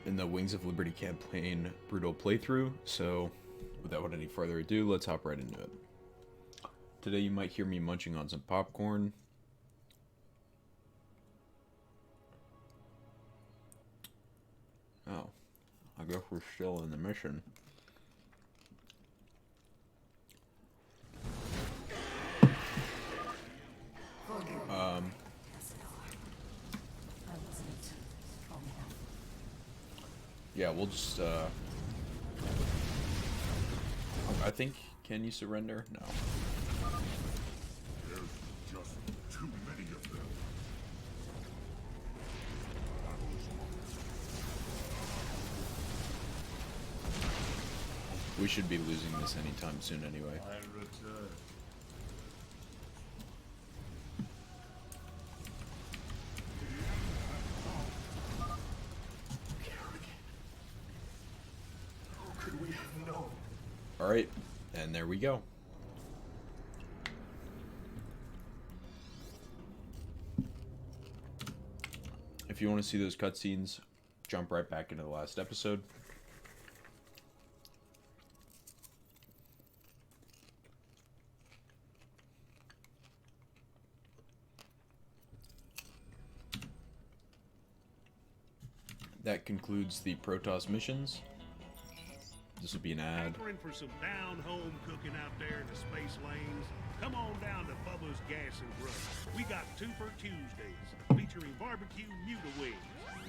in the Wings of Liberty campaign brutal playthrough, so without any further ado, let's hop right into it. Today you might hear me munching on some popcorn. Oh, I guess we're still in the mission. Yeah, we'll just, I think, can you surrender? No. There's just too many of them. We should be losing this anytime soon anyway. I return. How could we have known? Alright, and there we go. If you want to see those cutscenes, jump right back into the last episode. That concludes the Protoss missions. This would be an ad. Hankering for some down-home cooking out there in the space lanes? Come on down to Bubba's Gas and Grub. We got 2 for Tuesdays, featuring barbecue Muta wings.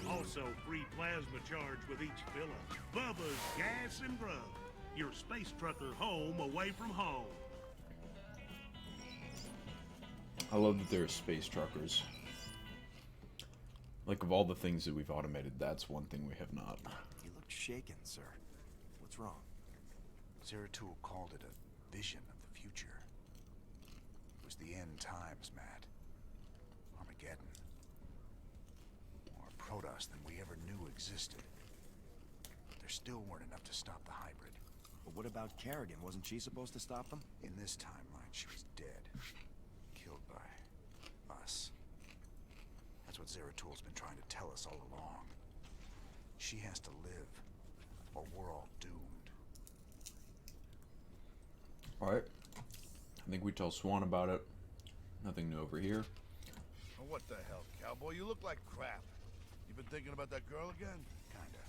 Also, free plasma charge with each fill-up. Bubba's Gas and Grub. Your space trucker home away from home. I love that there are space truckers. Like, of all the things that we've automated, that's one thing we have not. You look shaken, sir. What's wrong? Zeratul called it a vision of the future. It was the end times, Matt. Armageddon. More Protoss than we ever knew existed. There still weren't enough to stop the hybrid. But what about Kerrigan? Wasn't she supposed to stop them? In this timeline, she was dead. Killed by us. That's what Zeratul's been trying to tell us all along. She has to live, or we're all doomed. Alright. I think we tell Swan about it. Nothing new over here. Oh, what the hell, cowboy? You look like crap. You been thinking about that girl again? Kinda.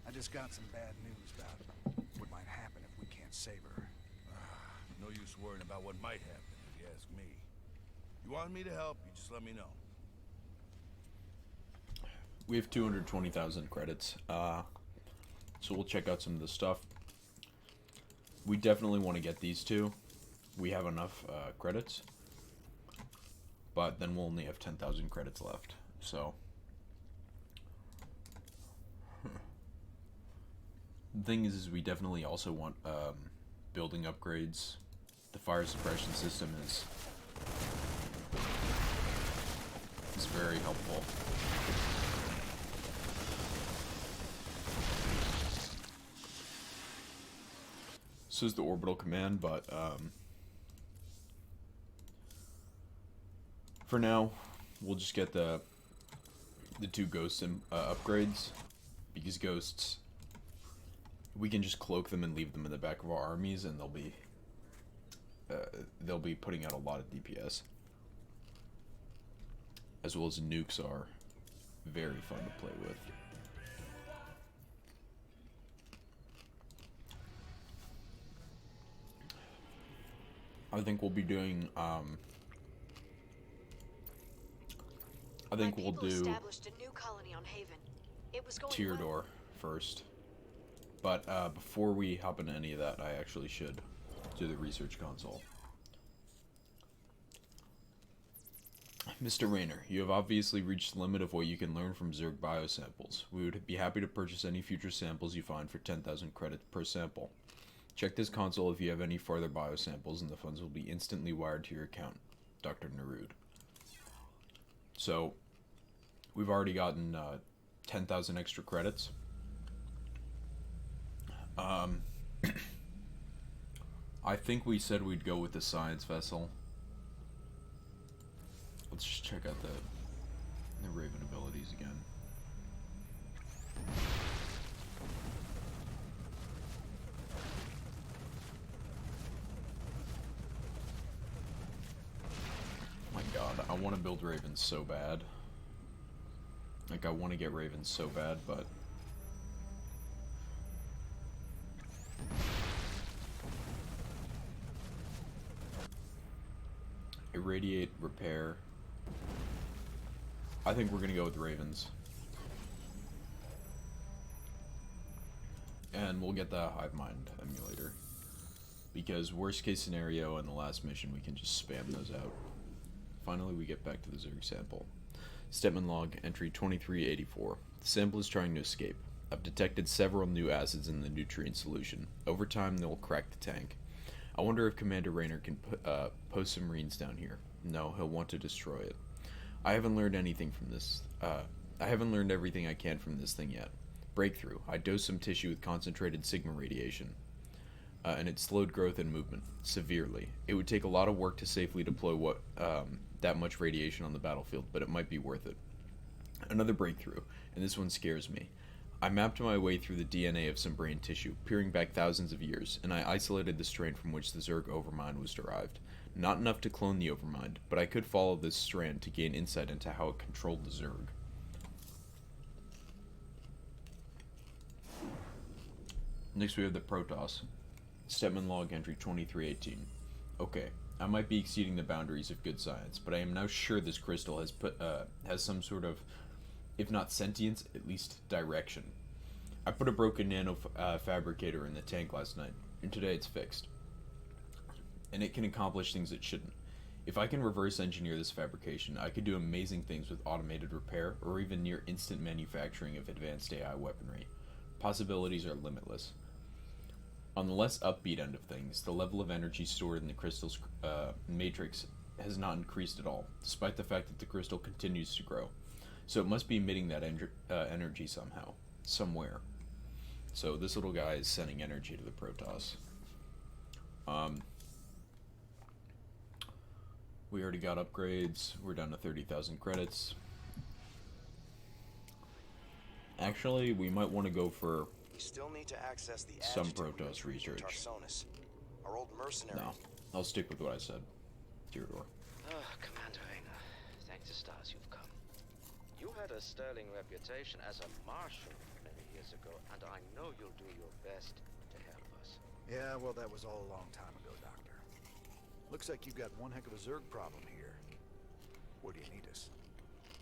I just got some bad news about what might happen if we can't save her. No use worrying about what might happen, if you ask me. You want me to help, you just let me know. We have 220,000 credits, so we'll check out some of the stuff. We definitely want to get these two. We have enough credits, but then we'll only have 10,000 credits left, so. The thing is we definitely also want building upgrades. The fire suppression system is very helpful. So is the orbital command, but for now, we'll just get the 2 ghosts upgrades, because ghosts, we can just cloak them and leave them in the back of our armies, and they'll be putting out a lot of DPS, as well as nukes are very fun to play with. I think we'll be doing, I think we'll do established a new colony on Haven. It was going Tyrador well. first. But before we hop into any of that, I actually should do the research console. Mr. Rayner, you have obviously reached the limit of what you can learn from Zerg biosamples. We would be happy to purchase any future samples you find for 10,000 credits per sample. Check this console if you have any further biosamples, and the funds will be instantly wired to your account. Dr. Narud. So, we've already gotten 10,000 extra credits. I think we said we'd go with the science vessel. Let's just check out the Raven abilities again. want to build Ravens so bad. Like, I want to get Ravens so bad, but... Irradiate, repair. I think we're going to go with Ravens. And we'll get the Hive Mind emulator. Because worst case scenario in the last mission, we can just spam those out. Finally, we get back to the Zerg sample. Stepman log, entry 2384. The sample is trying to escape. I've detected several new acids in the nutrient solution. Over time, they'll crack the tank. I wonder if Commander Raynor can post some Marines down here. No, he'll want to destroy it. I haven't learned anything from this. I haven't learned everything I can from this thing yet. Breakthrough. I dosed some tissue with concentrated Sigma radiation. And it slowed growth and movement severely. It would take a lot of work to safely deploy that much radiation on the battlefield, but it might be worth it. Another breakthrough, and this one scares me. I mapped my way through the DNA of some brain tissue, peering back thousands of years, and I isolated the strain from which the Zerg Overmind was derived. Not enough to clone the Overmind, but I could follow this strand to gain insight into how it controlled the Zerg. Next we have the Protoss. Stepman log entry 2318. Okay, I might be exceeding the boundaries of good science, but I am now sure this crystal has some sort of, if not sentience, at least direction. I put a broken nano fabricator in the tank last night, and today it's fixed. And it can accomplish things it shouldn't. If I can reverse engineer this fabrication, I could do amazing things with automated repair, or even near instant manufacturing of advanced AI weaponry. Possibilities are limitless. On the less upbeat end of things, the level of energy stored in the crystal's matrix has not increased at all, despite the fact that the crystal continues to grow. So it must be emitting that energy somehow, somewhere. So this little guy is sending energy to the Protoss. We already got upgrades. We're down to 30,000 credits. Actually, we might want to go for We still need to access the some adjutant Protoss room in research. Tarsonis. Our old mercenary. No, I'll stick with what I said. Theodore. Commander Raynor, thank the stars you've come. You had a sterling reputation as a marshal many years ago, and I know you'll do your best to help us. Yeah, well, that was all a long time ago, Doctor. Looks like you've got one heck of a Zerg problem here. Where do you need us?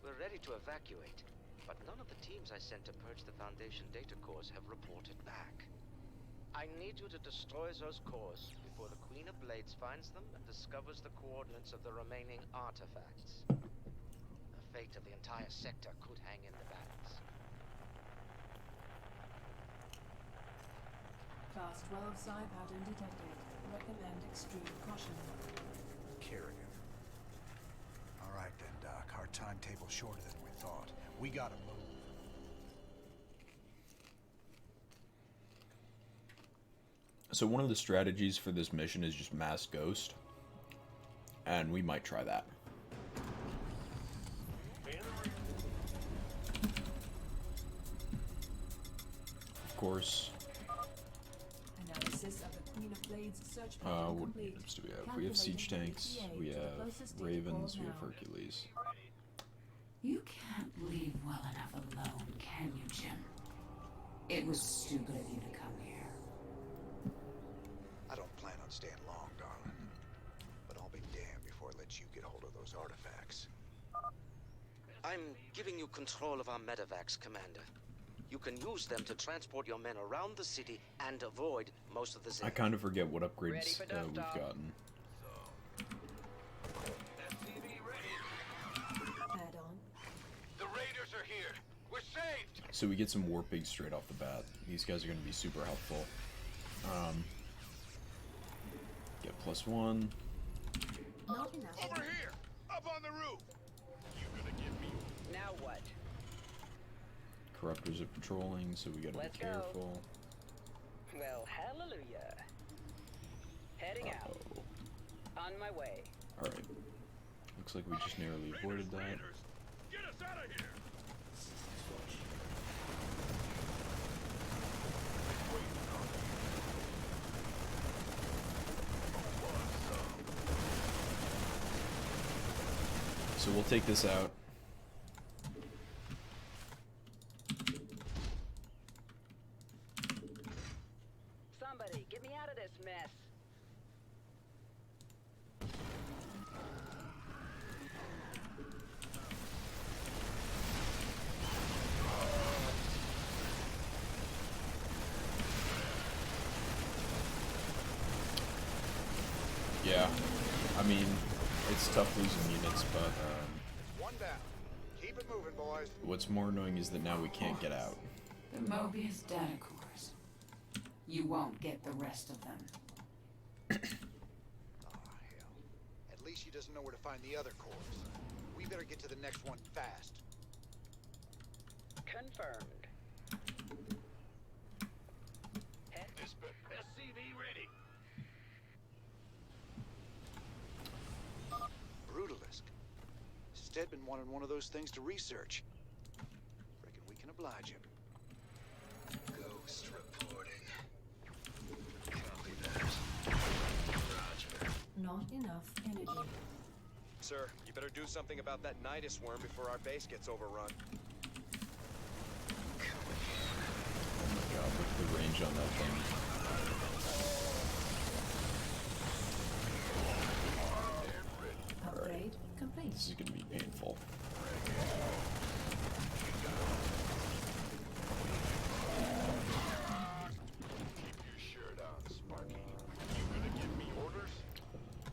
We're ready to evacuate, but none of the teams I sent to purge the Foundation data cores have reported back. I need you to destroy those cores before the Queen of Blades finds them and discovers the coordinates of the remaining artifacts. The fate of the entire sector could hang in the balance. Class 12 psi pattern detected. Recommend extreme caution. Kerrigan. All right then, Doc. Our timetable's shorter than we thought. We gotta move. So one of the strategies for this mission is just mass ghost. And we might try that. Of course. Analysis of the Queen of Blades search pattern What complete. units do we have? We have siege tanks, Calculating we ETA to the have closest data Ravens, core we have now. Hercules. You can't leave well enough alone, can you, Jim? It was stupid of you to come here. I don't plan on staying long, darling. But I'll be damned before I let you get hold of those artifacts. I'm giving you control of our medevacs, Commander. You can use them to transport your men around the city and avoid most of the I Zerg. kind of forget what upgrades Ready for we've dust-off. gotten. Add on. The raiders are here. We're saved. So we get some war pigs straight off the bat. These guys are going to be super helpful. Get +1. Not enough. Over here, up on the roof. You gonna give me? Now what? Corruptors are patrolling, so we gotta Let's be go. careful. Well, hallelujah. Heading out. On my way. Alright. Looks like we just narrowly avoided that. Raiders, get us out of here. So we'll take this out. Somebody, get me out of this mess. Yeah, I mean, it's tough losing units, but One down. Keep it moving, boys. what's more annoying is that now we can't get out. The Mobius data cores. You won't get the rest of them. Oh, hell. At least she doesn't know where to find the other cores. We better get to the next one fast. Confirmed. SCV ready. Brutalisk. Stedman wanted one of those things to research. Reckon we can oblige him. Ghost reporting. Copy that. Roger. Not enough energy. Sir, you better do something about that Nidus worm before our base gets overrun. Oh my god, look at the range on that thing. Upgrade complete. This is gonna be painful.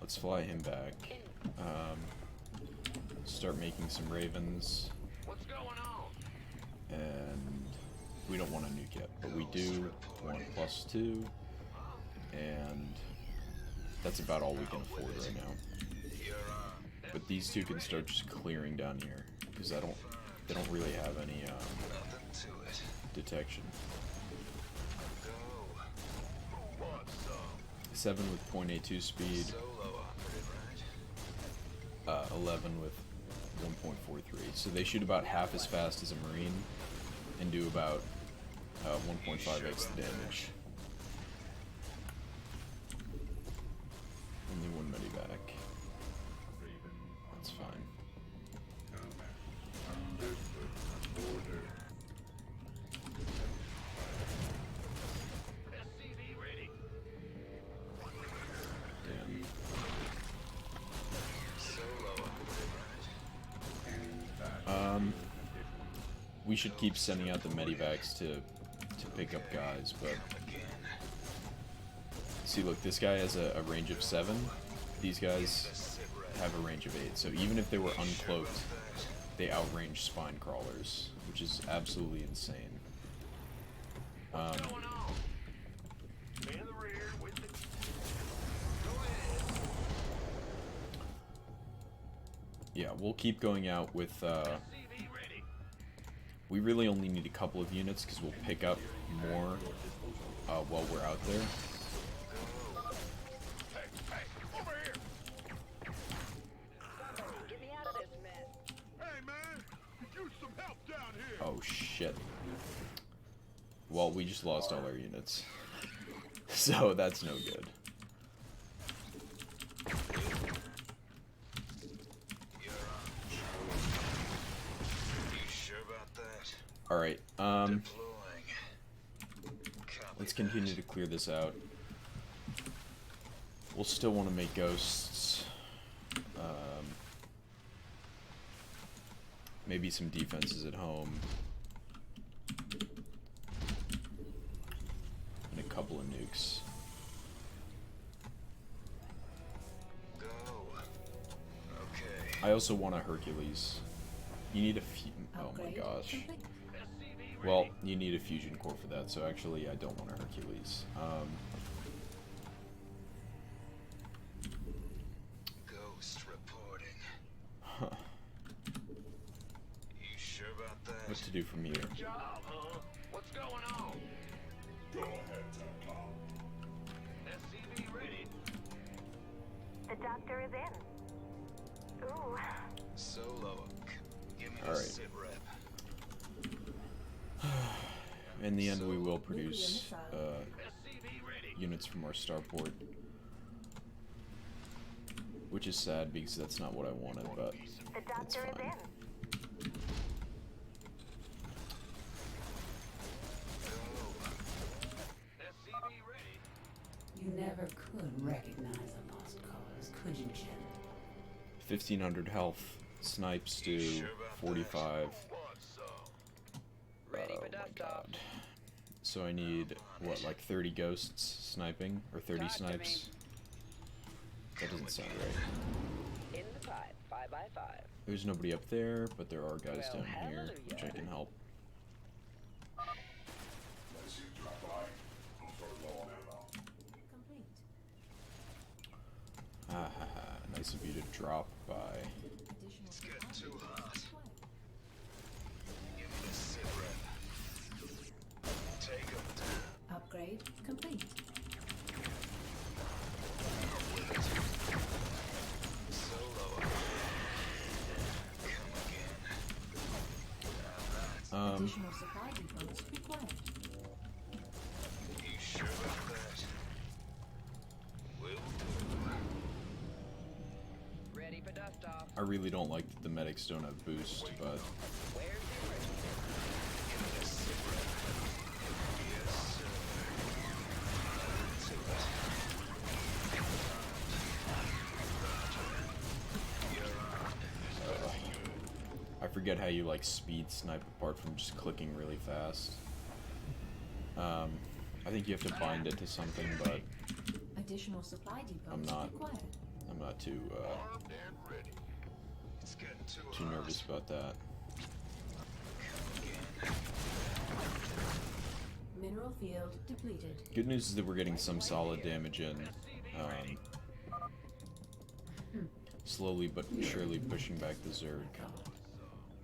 Let's fly him back. Start making some ravens. What's going on? And we don't want a nuke yet, but we do want +2, and that's about all we can afford right now. But these two can start just clearing down here, because they don't really have any detection. 7 with 0.82 speed, 11 with 1.43. So they shoot about half as fast as a Marine and do about 1.5x the damage. Only one medevac. That's fine. SCV ready. Damn. We should keep sending out the medivacs to pick up guys, but see, look, this guy has a range of 7. These guys have a range of 8. So even if they were uncloaked, they outrange spine crawlers, which is absolutely insane. What's going on? Man in the rear with the... Go ahead. Yeah, we'll keep going out with. SCV ready. We really only need a couple of units because we'll pick up more while we're out there. Hey, over here. Somebody, get me out of this mess. Hey, man. Could use some help down here. Oh shit. Well, we just lost all our units. So that's no good. Alright, let's continue to clear this out. We'll still want to make ghosts. Maybe some defenses at home. And a couple of nukes. I also want a Hercules. You need a oh my gosh. Well, you need a fusion core for that, so actually I don't want a Hercules. Ghost reporting. Huh. You sure about that? What to do from here? Good job, huh? What's going on? Go ahead, Tom. SCV ready. The doctor is in. Ooh. Solo. Give me All the right. sit rep. In the end, we will produce SCV ready. units from our starport. which is sad because that's not what I wanted, but The it's doctor is fine. in. You never could recognize a lost cause, could you, Jim? 1500 health. Snipes do 45. Ready Oh for my dust off. god. So I need, what, like 30 ghosts sniping? Or 30 Talk to me. snipes? That doesn't sound right. In the pipe, 5 by 5. There's nobody up there, but there are guys Well, down here, which I hallelujah. can help. Complete. Ah, ha, ha. Nice of you to drop by. Additional supply depots required. Upgrade complete. Additional supply depots required. Ready for dust off. I really don't like that the medics don't have boost, but Where's your ready? I forget how you like speed snipe apart from just clicking really fast. I think you have to bind it to something, but Additional supply depots not. required. I'm not too nervous about that. Mineral field depleted. Good news is that we're getting some solid damage in. Slowly but surely pushing back the Zerg.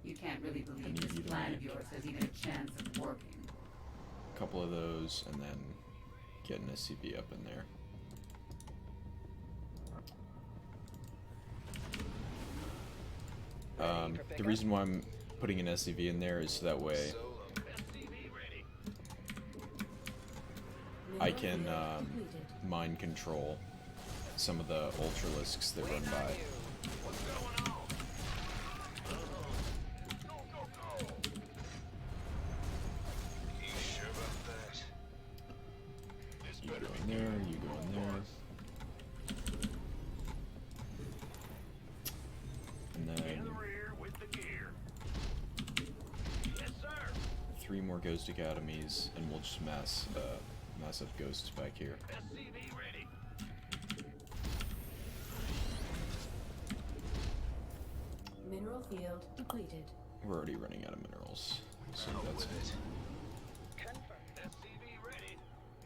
You can't really I believe need this you to plan make of yours has even a chance of working. a couple of those and then get an SCV up in there. The reason why I'm putting an SCV in there is so that way I can mind control some of the Ultralisks that run by. You go in there, you go in there. And then 3 more Ghost Academies, and we'll just mass up ghosts back here. Mineral field depleted. We're already running out of minerals, so that's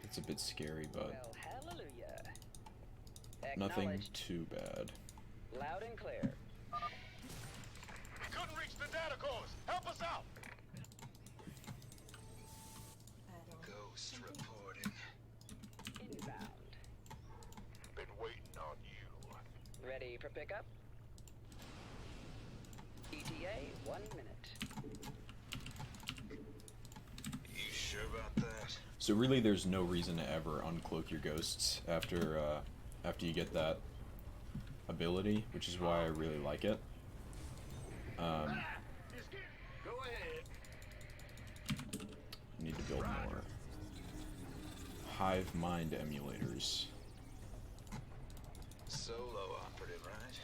it's a bit scary, but Well, hallelujah. nothing Acknowledged. too bad. Loud and clear. We couldn't reach the data cores. Help us out. Add-on. Ghost reporting. Inbound. Been waiting on you. Ready for pickup? ETA, 1 minute. You sure about that? So really, there's no reason to ever uncloak your ghosts after you get that ability, which is why I really like it. Go ahead. Need to build more hive mind emulators. Solo operative, right?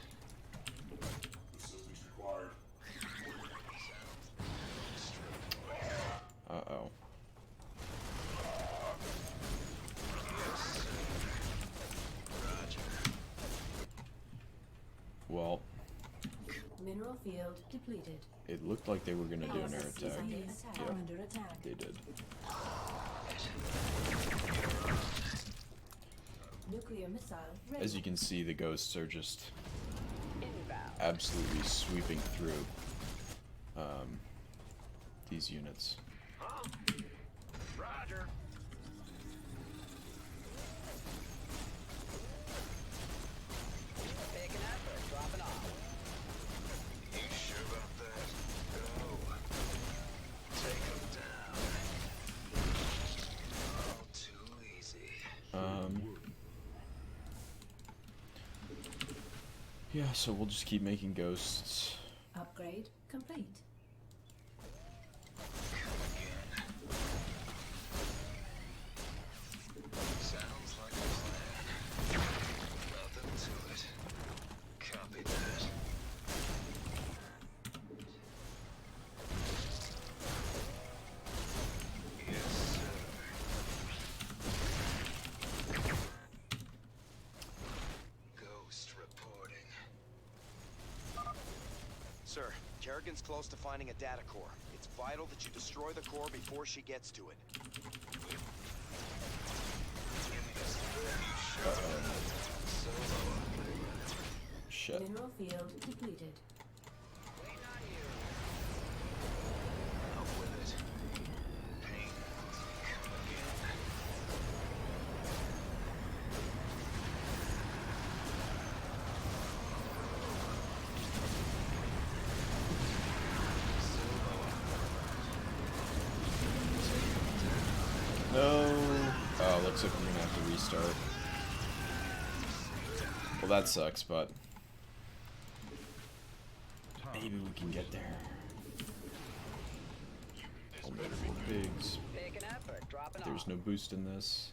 Assistance required. Uh-oh. Well, Mineral field depleted. it looked like they were gonna do an air attack. Are Yep, under attack. they did. Nuclear missile ready. As you can see, the ghosts are just Inbound. absolutely sweeping through these units. Roger. Picking up or dropping off? You sure about that? Go. Take him down. All too easy. Yeah, so we'll just keep making ghosts. Upgrade complete. Sounds like a plan. Nothing to it. Copy that. Yes, sir. Ghost reporting. Sir, Kerrigan's close to finding a data core. It's vital that you destroy the core before she gets to it. Shit. Mineral field depleted. Up with it. Pain. Come again. No. Oh, looks like we're gonna have to restart. Well, that sucks, but maybe we can get there. Formidable pigs. Make an effort, dropping There's off. no boost in this.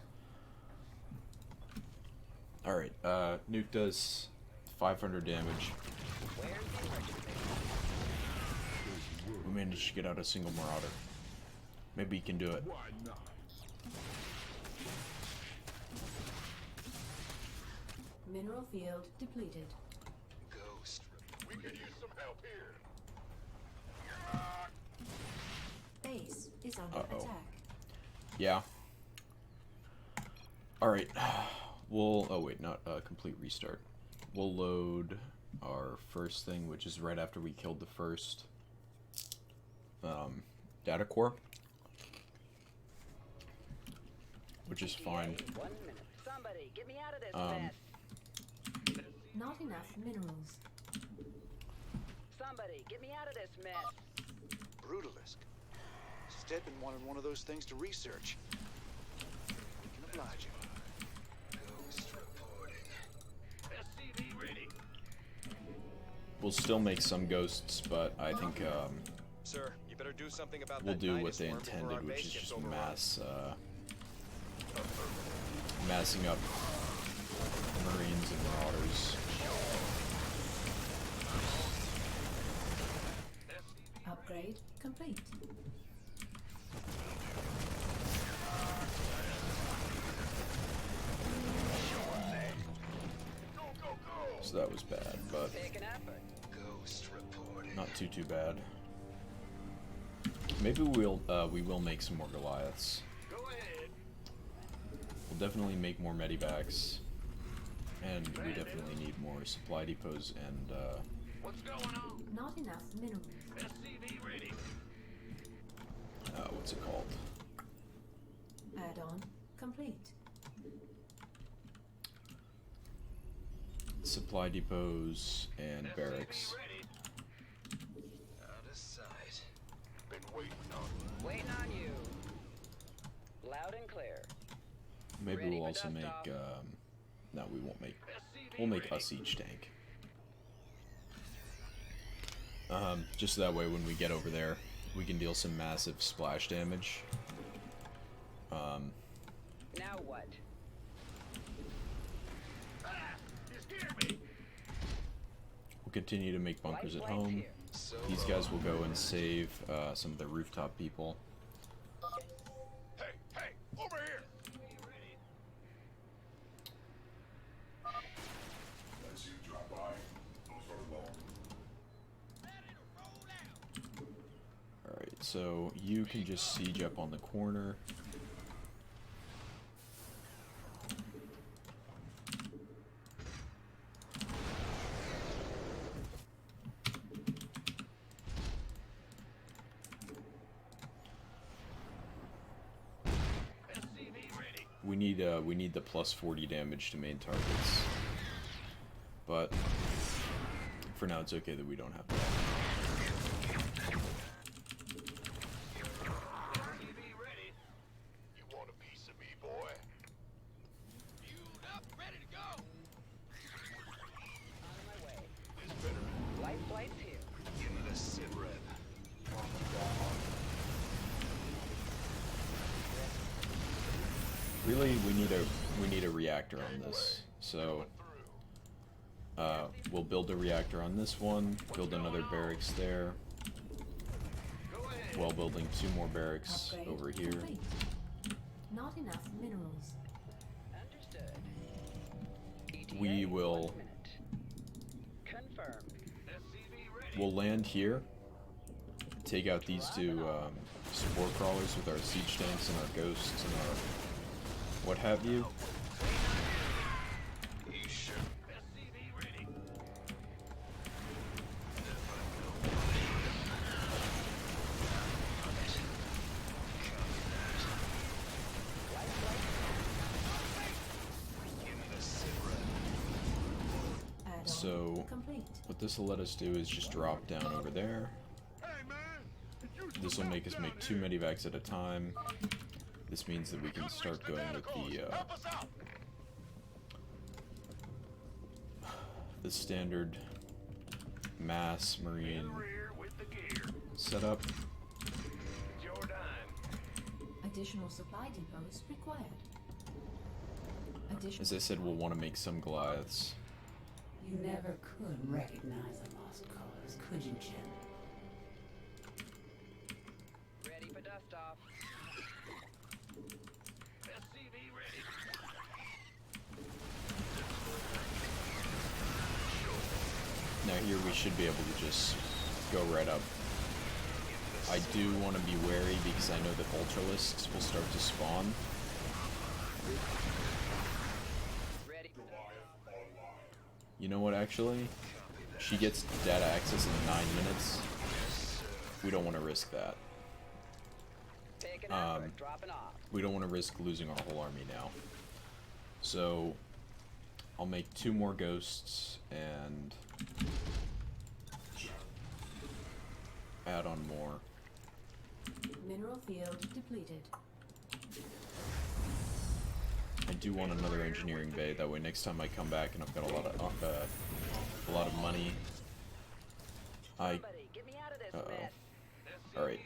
Alright, Nuke does 500 damage. Where's the emergency? We managed to get out a single Marauder. Maybe he can do it. Mineral field depleted. Ghost. We could use some help here. Base is under Uh-oh. attack. Yeah. Alright. We'll... Oh, wait. Not a complete restart. We'll load our first thing, which is right after we killed the first data core. Which is fine. 1 minute. Somebody, get me out of this mess. Not enough minerals. Somebody, get me out of this mess. Brutalisk. Stedman wanted one of those things to research. We can oblige him. Ghost reporting. SCV ready. We'll still make some ghosts, but I think Sir, you better do something about we'll that do what Nidus they worm before our intended, which base is gets just overrun. massing up Marines and Marauders. Upgrade complete. So that was bad, but Make an effort. Ghost reporting. not too bad. Maybe we will make some more Goliaths. Go ahead. We'll definitely make more medivacs, and we definitely need more supply depots and What's going on? Not enough minerals. SCV ready. what's it called? Add-on complete. Supply depots and barracks. Ready. Out of sight. Been waiting on Waiting on you. Loud and clear. Maybe Ready we'll for also make. dust-off. No, we won't make. SCV We'll make ready. us each tank. Just that way, when we get over there, we can deal some massive splash damage. Now what? Ah, you scared me. We'll continue to make bunkers at Light home. here. So These guys will go and save some of the rooftop people. Hey, hey, over here. Let's see you drop by. Those are low. Alright, so you can just siege up on the corner. We need the plus 40 damage to main targets. But for now it's okay that we don't have that. SCV ready. You want a piece of me, boy? Fueled up, ready to go. On my way. Really, we need a reactor on this. So we'll build a reactor on this one, build another barracks there, while building 2 more barracks Upgrade over here. complete. Not enough minerals. Understood. We will Confirmed. we'll land here, take out these 2 spore crawlers with our siege tanks and our ghosts and our what have you. Add-on So complete. what this will let us do is just drop down over there. This will make us make 2 medivacs at a time. This means that we can start going with the standard mass marine setup. Additional supply depots required. Additional As I said, we'll want to make some Goliaths. You never could recognize a lost cause, could you, Jim? Ready for dust off. SCV ready. Now here we should be able to just go right up. I do want to be wary because I know that Ultralisks will start to spawn. You know what, actually? She gets data access in 9 minutes. We don't want to risk that. We don't want to risk losing our whole army now. So, I'll make 2 more ghosts and add on more. mineral field depleted. I do want another engineering bay. That way, next time I come back and I've got a lot of money, I. All right.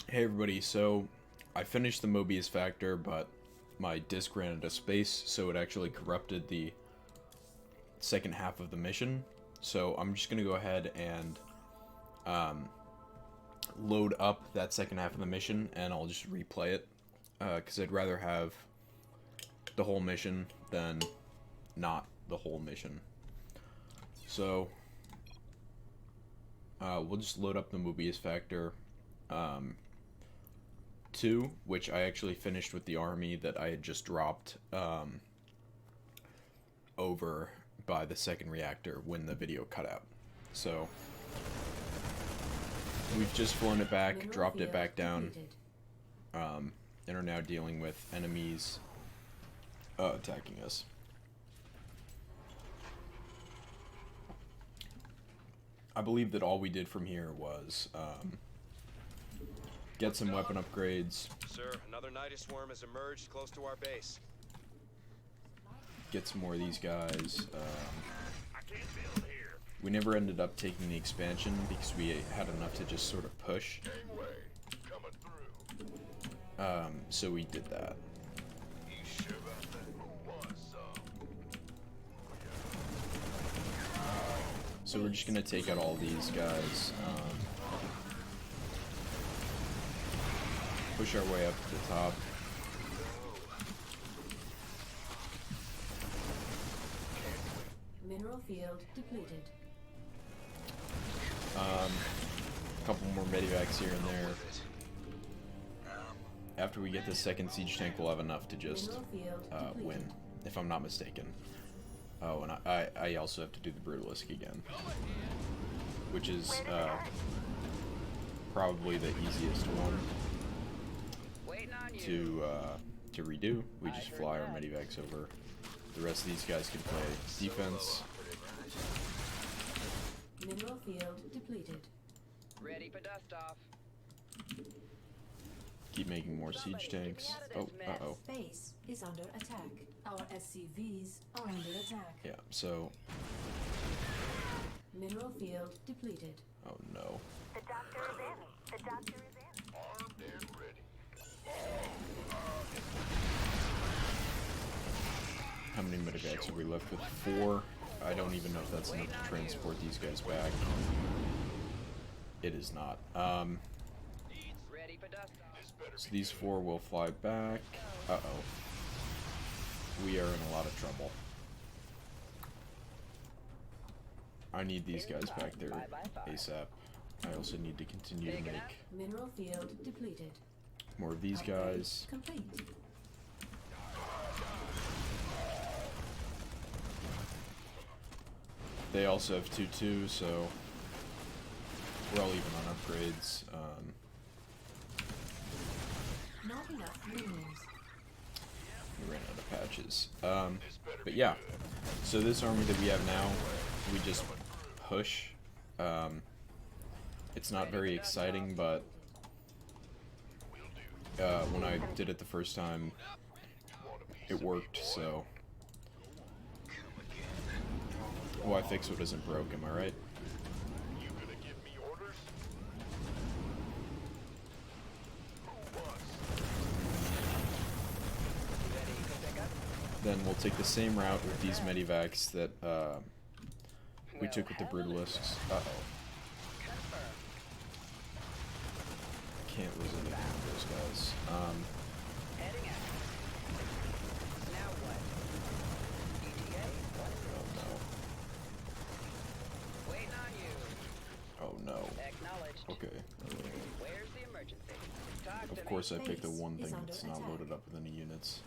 Hey everybody. So I finished the Mobius Factor, but my disk ran out of space, so it actually corrupted the second half of the mission. So I'm just gonna go ahead and load up that second half of the mission, and I'll just replay it, because I'd rather have the whole mission than not the whole mission. So we'll just load up the Mobius Factor 2, which I actually finished with the army that I had just dropped over by the second reactor when the video cut out. So we've just flown it back, dropped it back down, and are now dealing with enemies attacking us. I believe that all we did from here was get some weapon upgrades. Sir, another Nidus worm has emerged close to our base. Get some more of these guys. We never ended up taking the expansion because we had enough to just sort of push. So we did that. So we're just gonna take out all these guys. Push our way up to the top. Mineral field depleted. A couple more medivacs here and there. After we get the second siege tank, we'll have enough to just win, if I'm not mistaken. Oh, and I also have to do the Brutalisk again, which is probably the easiest one to redo. We just fly our medivacs over. The rest of these guys can play defense. Mineral field depleted. Ready for dust off. Keep making more siege tanks. Oh, uh-oh. Base is under attack. Our SCVs are under attack. Yeah, so... Mineral field depleted. Oh no. The doctor is in. The doctor is in. How many medevacs have we left with? 4. I don't even know if that's enough to transport these guys back. It is not. So these 4 will fly back. Uh-oh. We are in a lot of trouble. I need these guys back there ASAP. I also need to continue to make Mineral field depleted. more of these guys. Complete. They also have 2-2, so we're all even on upgrades. Not enough minerals. We ran out of patches. But yeah, so this army that we have now, we just push. It's not very exciting, but when I did it the first time, it worked, so... Why fix what isn't broke, am I right? Then we'll take the same route with these medivacs that we took with the Brutalisks. Uh-oh. Can't lose anything with those guys. Oh no. Okay. Of course I picked the one thing that's not loaded up with any units.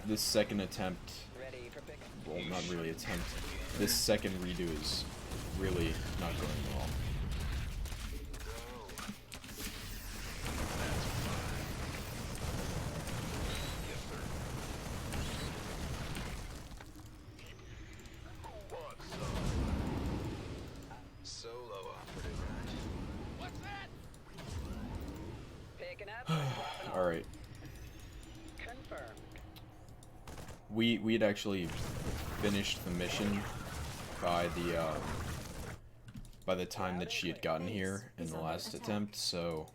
This second attempt, well, not really attempt, this second redo is really not going well. Solo operative, right? What's that? Picking up. All right. Confirmed. We had actually finished the mission by the time that she had gotten here in the last attempt, so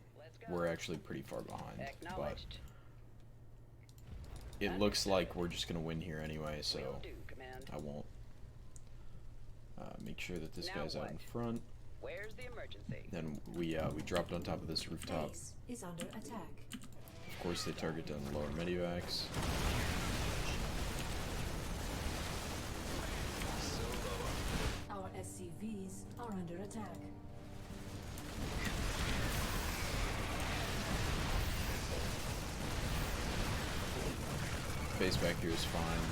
we're actually pretty far behind. But it looks like we're just gonna win here anyway, so I won't. Make sure that this guy's out in front. Where's the emergency? Then we dropped on top of this rooftop. Base is under attack. Of course, they target down the lower medivacs. Our SCVs are under attack. Base back here is fine.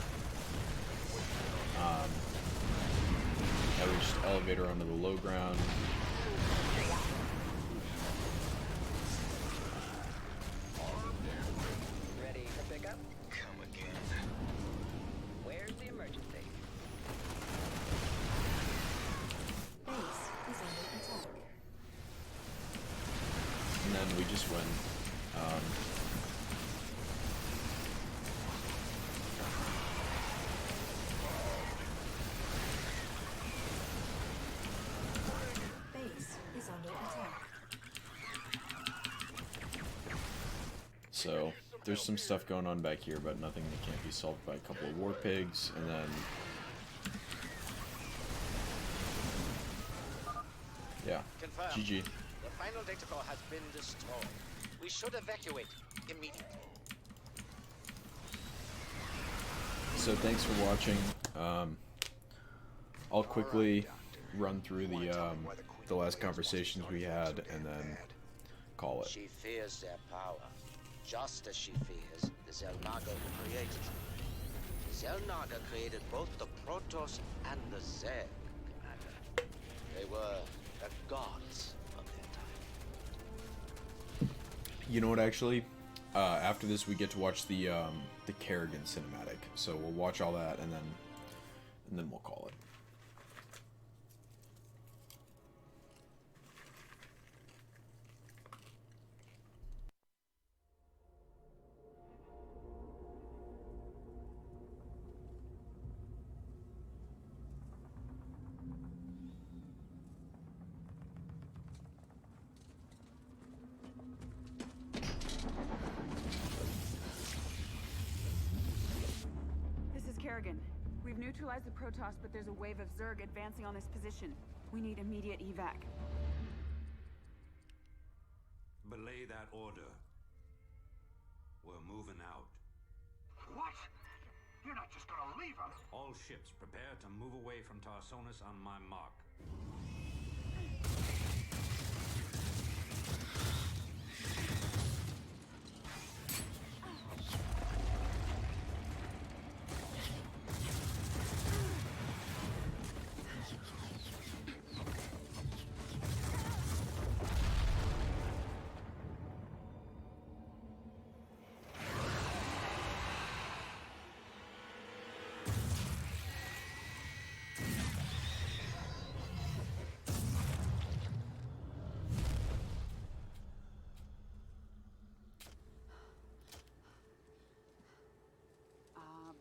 Now we just elevator onto the low ground. Ready for pickup? Come again. Where's the emergency? Base is under attack. And then we just win. Base is under attack. So there's some stuff going on back here, but nothing that can't be solved by a couple of war pigs, and then yeah, Confirmed. GG. The final data core has been destroyed. We should evacuate immediately. So thanks for watching. I'll quickly run through the last conversations we had, and then call it. She fears their power, just as she fears the Xel'Naga who created them. The Xel'Naga created both the Protoss and the Zerg, Commander. They were the gods of their time. You know what? Actually, after this, we get to watch the Kerrigan cinematic. So we'll watch all that, and then we'll call it. Kerrigan. We've neutralized the Protoss, but there's a wave of Zerg advancing on this position. We need immediate evac. Belay that order. We're moving out. What? You're not just gonna leave us. All ships prepare to move away from Tarsonis on my mark.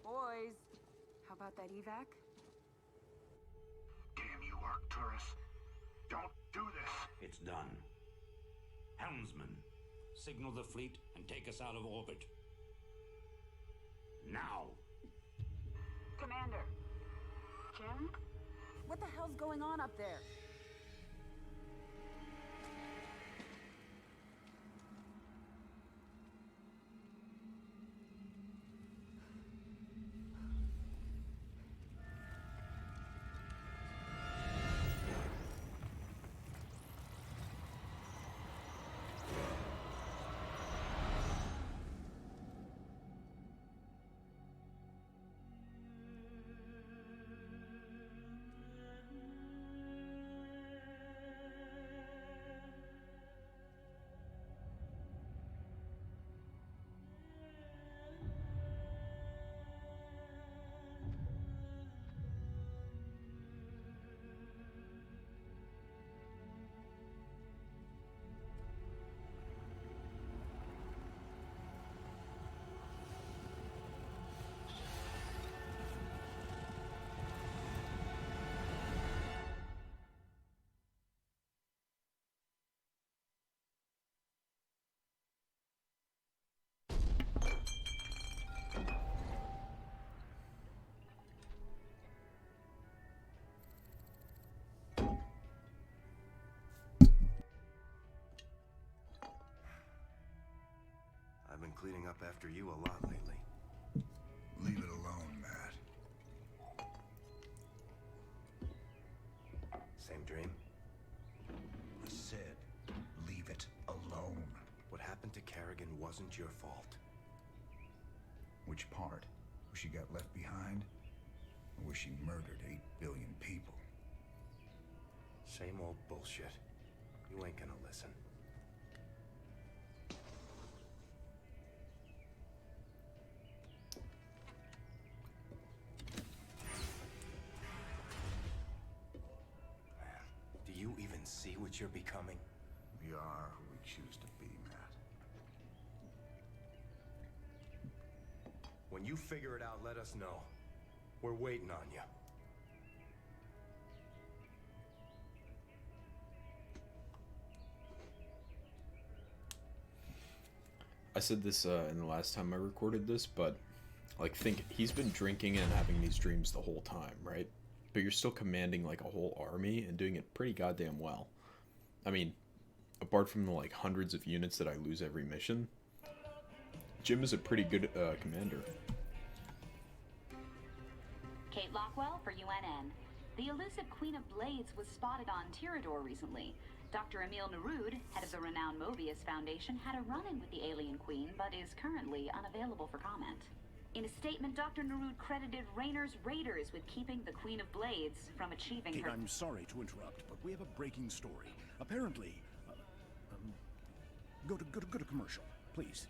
Boys, how about that evac? Damn you, Arcturus. Don't do this. It's done. Helmsman, signal the fleet and take us out of orbit. Now! Commander. Jim? What the hell's going on up there? I've been cleaning up after you a lot lately. Leave it alone, Matt. Same dream? I said, leave it alone. What happened to Kerrigan wasn't your fault. Which part? Where she got left behind? Or where she murdered 8 billion people? Same old bullshit. You ain't gonna listen. Do you even see what you're becoming? We are who we choose to be, Matt. When you figure it out, let us know. We're waiting on you. I said this in the last time I recorded this, but like, think he's been drinking and having these dreams the whole time, right? But you're still commanding like a whole army and doing it pretty goddamn well. I mean, apart from the like hundreds of units that I lose every mission, Jim is a pretty good commander. Kate Lockwell for UNN. The elusive Queen of Blades was spotted on Tirador recently. Dr. Emil Nerud, head of the renowned Mobius Foundation, had a run-in with the alien queen, but is currently unavailable for comment. In a statement, Dr. Nerud credited Raynor's raiders with keeping the Queen of Blades from achieving Kate, her... I'm sorry to interrupt, but we have a breaking story. Apparently, go to commercial, please.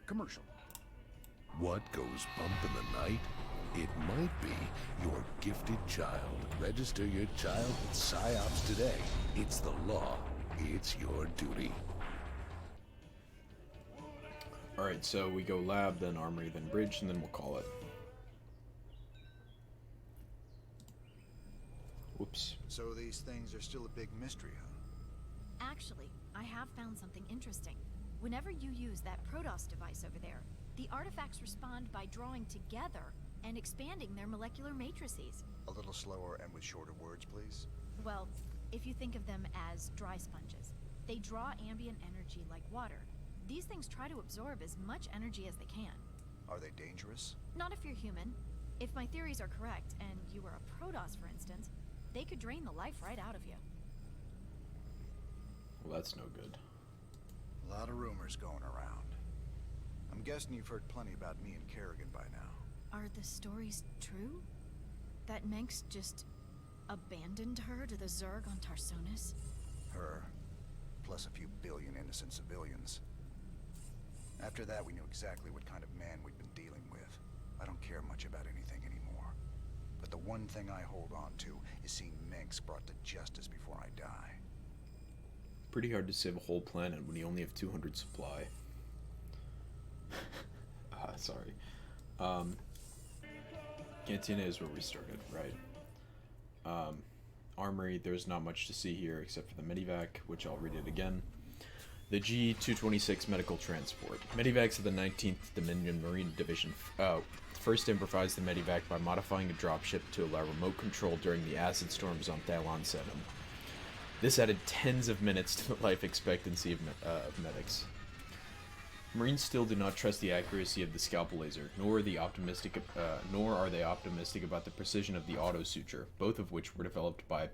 Commercial. What goes bump in the night? It might be your gifted child. Register your child with PsyOps today. It's the law. It's your duty. Alright, so we go lab, then armory, then bridge, and then we'll call it. Whoops. So these things are still a big mystery, huh? Actually, I have found something interesting. Whenever you use that Protoss device over there, the artifacts respond by drawing together and expanding their molecular matrices. A little slower and with shorter words, please. Well, if you think of them as dry sponges, they draw ambient energy like water. These things try to absorb as much energy as they can. Are they dangerous? Not if you're human. If my theories are correct, and you were a Protoss, for instance, they could drain the life right out of you. Well, that's no good. A lot of rumors going around. I'm guessing you've heard plenty about me and Kerrigan by now. Are the stories true? That Menks just abandoned her to the Zerg on Tarsonis? Her, plus a few billion innocent civilians. After that, we knew exactly what kind of man we'd been dealing with. I don't care much about anything anymore. But the one thing I hold on to is seeing Menks brought to justice before I die. Pretty hard to save a whole planet when you only have 200 supply. Sorry. Cantina is where we started, right? Armory, there's not much to see here except for the Medivac, which I'll read it again. The G-226 Medical Transport. Medivacs of the 19th Dominion Marine Division first improvised the Medivac by modifying a dropship to allow remote control during the acid storms on Thalon 7. This added tens of minutes to the life expectancy of medics. Marines still do not trust the accuracy of the scalpel laser, nor are they optimistic about the precision of the auto suture, both of which were developed by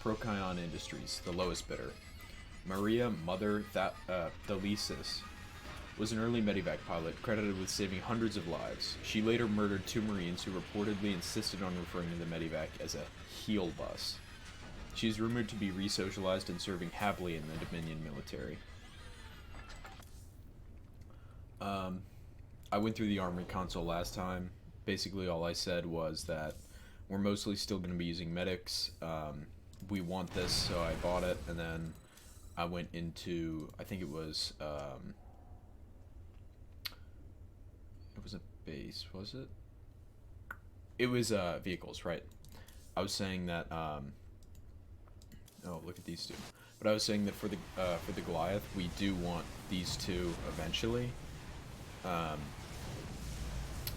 Procyon Industries, the lowest bidder. Maria Mother Thalesis was an early Medivac pilot credited with saving hundreds of lives. She later murdered 2 Marines who reportedly insisted on referring to the Medivac as a heel bus. She is rumored to be resocialized and serving happily in the Dominion military. I went through the Armory console last time. Basically all I said was that we're mostly still going to be using medics. We want this, so I bought it, and then I went into, I think it was a base, was it? It was vehicles, right? I was saying that oh, look at these two. But I was saying that for the Goliath, we do want these two eventually.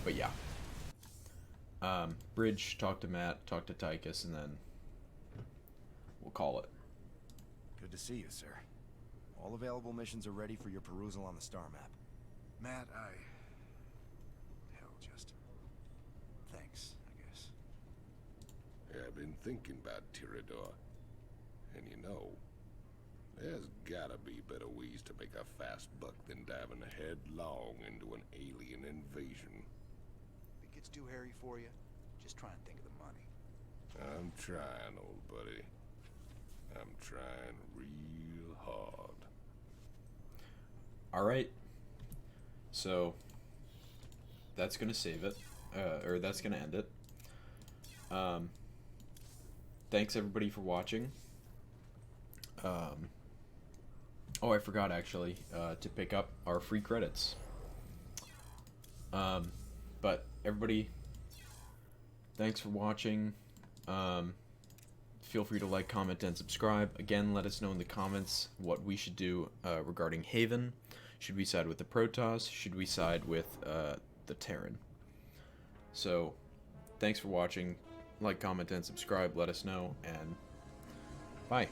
But yeah. Bridge, talk to Matt, talk to Tychus, and then we'll call it. Good to see you, sir. All available missions are ready for your perusal on the star map. Matt, hell, just... thanks, I guess. I've been thinking about Tirador. And you know, there's gotta be better ways to make a fast buck than diving headlong into an alien invasion. If it gets too hairy for you, just try and think of the money. I'm trying, old buddy. I'm trying real hard. Alright. So, that's gonna save it. Or that's gonna end it. Thanks everybody for watching. Oh, I forgot actually to pick up our free credits. But everybody, thanks for watching. Feel free to like, comment, and subscribe. Again, let us know in the comments what we should do regarding Haven. Should we side with the Protoss? Should we side with the Terran? So, thanks for watching. Like, comment, and subscribe. Let us know, and bye.